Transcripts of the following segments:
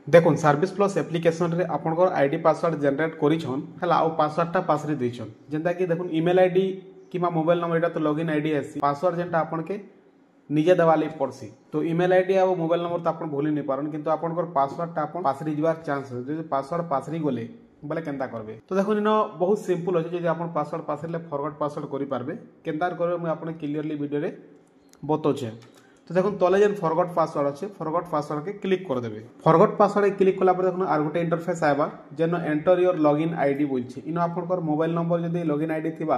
देखो service plus application रे आपनकर आईडी पासवर्ड जनरेट करिछन हला आ पासवर्डटा पासरे दैछन जेंता कि देखुन email ID keema mobile number एटा तो लॉगिन आईडी आसी पासवर्ड जेंटा आपन के निजे देवाली पड़सी तो ईमेल आईडी आ मोबाइल नंबर तो आपन भूली नहीं पारन किंतु आपनकर पासवर्डटा आपन पासरी जवार चांस है जे पासवर्ड पासरी गले बोले केंता करबे तो देखुन इनो बहुत सिंपल अछि जे आपन पासवर्ड पासरले फॉरवर्ड पासवर्ड करि पारबे केंता करबे मैं आपन क्लियरली वीडियो रे बतौछे। तो देखो तले जेन फॉरगॉट पासवर्ड अच्छे फॉरगॉट पासवर्ड के क्लिक कर देबे फॉरगॉट पासवर्ड क्लिक कला पर देखो आर गोटे इंटरफेस आबा जेन एंटर योर लॉगिन आईडी बोलछि इनो आपनकर मोबाइल नंबर जदी लॉगिन आईडी थिबा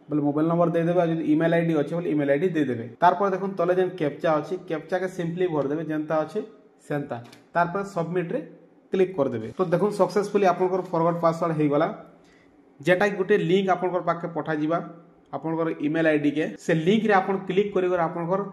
बोले मोबाइल नंबर दे देबे जदी ईमेल आईडी अच्छे बोले ईमेल आईडी दे देबे तारपर देखो तले जेन कैप्चा अछि कैप्चा के सिंपली भर देबे जेंता अछि सेंता तारपर सबमिट रे क्लिक कर देबे तो देखो सक्सेसफुली आपनकर फॉरगॉट पासवर्ड हे गला जेटा गोटे लिंक आपनकर पाके पठा जिबा आपनकर ईमेल आईडी के से लिंक रे आपन क्लिक करि कर आपनकर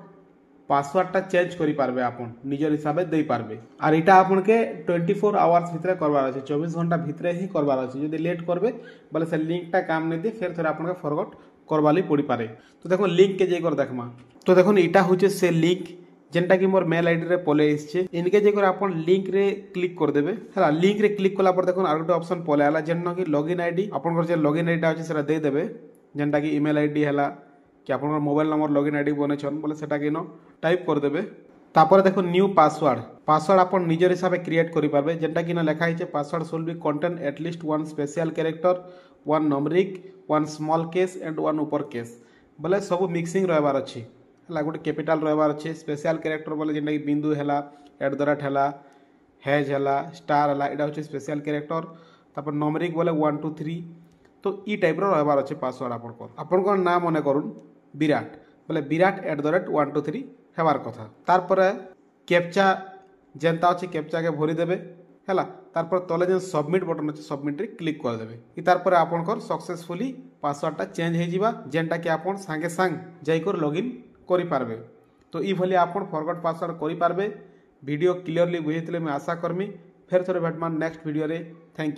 पासवर्डटा चेंज करि पारबे आपन निजर हिसाबे दे पारबे आर इटा आपन के 24 आवर्स भितरे करबार अछि 24 घंटा भितरे ही करबार अछि जदी लेट करबे बोले से लिंकटा काम नै दे फिर थोड़ा आपन के फॉरगॉट करबाली पड़ी पारे तो देखो लिंक के जे कर देखमा तो देखो इटा होचे से लिंक जेंटा कि मोर मेल आईडी रे पले इसछे इनके जे कर आपन लिंक रे क्लिक कर देबे हला लिंक रे क्लिक कला पर देखो आर गोटे ऑप्शन पले आला जेन कि लॉगिन आईडी आपन कर जे लॉगिन आईडी अछि सेरा दे देबे जेंटा कि ईमेल आईडी हला कि आपन मोबाइल नंबर लॉगिन आईडी बने छन बोले सेटा कि नो टाइप कर देबे तापर देखो न्यू पासवर्ड आपन निजर हिसाब क्रिएट करि पारबे जेंटा कि न लिखा हिचे password should be contain at least one special character one numeric one small case and one upper case बोले सब मिक्सिंग रहबार अछि हला गोटे कैपिटल रहबार अछि स्पेशल कैरेक्टर बोले जेंटा कि बिंदु हला @ हला हैज हला स्टार हला एटा होचे स्पेशल कैरेक्टर तापर न्यूमेरिक बोले 1 2 3 तो ई टाइप रो रहबार अछि पासवर्ड आपन नाम मने करूँ विराट बोले विराट @ 1 2 3 हेबार कथा तारपर कैप्चा जेंता अछि कैप्चा के भरी देबे हैला तारपर तले जे सबमिट बटन अछि सबमिट रे क्लिक कर देबे ई तारपर आपनकर सक्सेसफुली पासवर्डटा चेंज हे जिबा जेंटा कि आपन संगे संग जाई कर लॉगिन करि पारबे तो ई भली आपन फॉरगॉट पासवर्ड करि पारबे वीडियो क्लियरली बुझितले मैं आशा करमी फेर थोड़े भेटमान नेक्स्ट वीडियो रे थैंक यू।